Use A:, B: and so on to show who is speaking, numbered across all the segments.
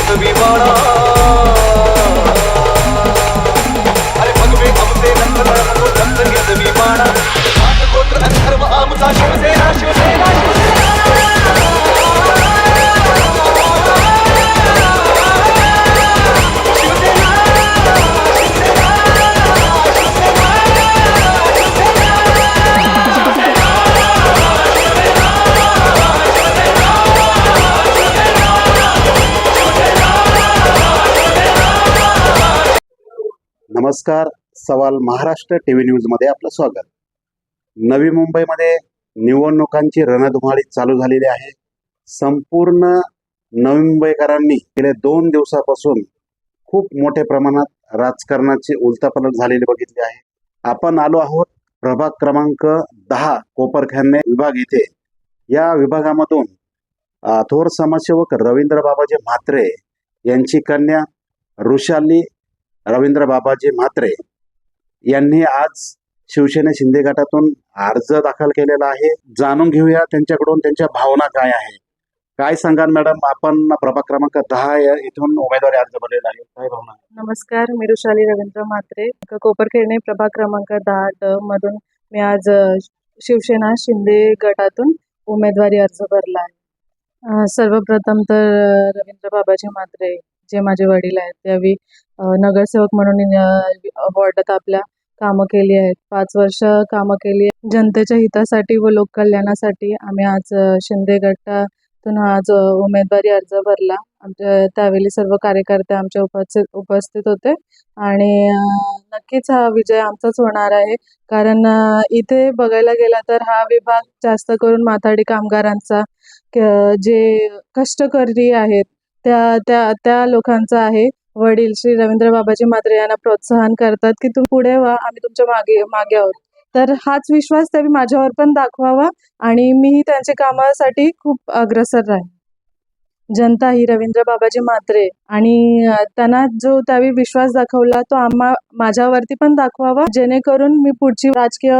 A: केसवी बाळा अरे भगवे आमचे नंतर नको दत्त केसवी बाळा जात गोत्र आणि धर्म आमचा शिवसेना शिवसेना
B: नमस्कार. सवाल महाराष्ट्र टीव्ही न्यूजमध्ये आपलं स्वागत. नवी मुंबईमध्ये निवडणुकांची रणधुमाळी चालू झालेली आहे. संपूर्ण नवी मुंबईकरांनी गेल्या 2 दिवसापासून खूप मोठ्या प्रमाणात राजकारणाची उलथापालट झालेली बघितली आहे. आपण आलो आहोत प्रभाग क्रमांक 10 कोपरखैरणे विभाग येथे. या विभागामधून थोर समाजसेवक रवींद्र बाबाजी म्हात्रे यांची कन्या ऋषाली रवींद्र बाबाजी म्हात्रे यांनी आज शिवसेना शिंदे गटातून अर्ज दाखल केलेला आहे. जाणून घेऊया त्यांच्याकडून त्यांच्या भावना काय आहे. काय सांगाल मॅडम, आपण प्रभाग क्रमांक 10 इथून उमेदवारी अर्ज भरलेला आहे, काय भावना?
C: नमस्कार, मी ऋषाली रवींद्र म्हात्रे, कोपरखैरणे प्रभाग क्रमांक 10 मधून मी आज शिवसेना शिंदे गटातून उमेदवारी अर्ज भरला आहे. सर्वप्रथम तर रवींद्र बाबाजी म्हात्रे जे माझे वडील आहेत, त्यावेळी नगरसेवक म्हणून वॉर्डात आपल्या कामं केली आहेत. 5 वर्ष कामं केली. जनतेच्या हितासाठी व लोककल्याणासाठी आम्ही आज शिंदे गटातून आज उमेदवारी अर्ज भरला. आमच्या त्यावेळी सर्व कार्यकर्ते आमच्या उपस्थित होते आणि नक्कीच हा विजय आमचाच होणार आहे. कारण इथे बघायला गेला तर हा विभाग जास्त करून माथाडी कामगारांचा, जे कष्टकरी आहेत त्या लोकांचा आहे. वडील श्री रवींद्र बाबाजी म्हात्रे यांना प्रोत्साहन करतात की तुम्ही पुढे व्हा, आम्ही तुमच्या मागे आहोत. तर हाच विश्वास त्यांनी माझ्यावर पण दाखवावा आणि मीही त्यांच्या कामासाठी खूप अग्रेसर राहीन. जनता ही रवींद्र बाबाजी म्हात्रे आणि त्यांना जो त्यावेळी विश्वास दाखवला तो माझ्यावरती पण दाखवावा, जेणेकरून मी पुढची राजकीय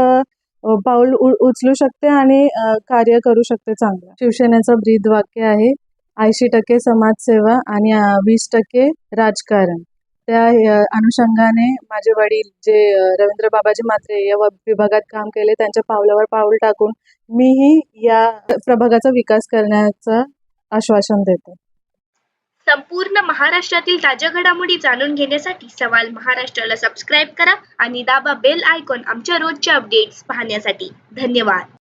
C: पाऊल उचलू शकते आणि कार्य करू शकते चांगलं. शिवसेनेचं ब्रीद वाक्य आहे 80% समाजसेवा आणि 20% राजकारण. त्या अनुषंगाने माझे वडील जे रवींद्र बाबाजी म्हात्रे या विभागात काम केले, त्यांच्या पावलावर पाऊल टाकून मीही या प्रभागाचा विकास करण्याचं आश्वासन देते.
D: संपूर्ण महाराष्ट्रातील ताज्या घडामोडी जाणून घेण्यासाठी सवाल महाराष्ट्राला सबस्क्राईब करा आणि दाबा बेल आयकॉन आमच्या रोजच्या अपडेट्स पाहण्यासाठी. धन्यवाद.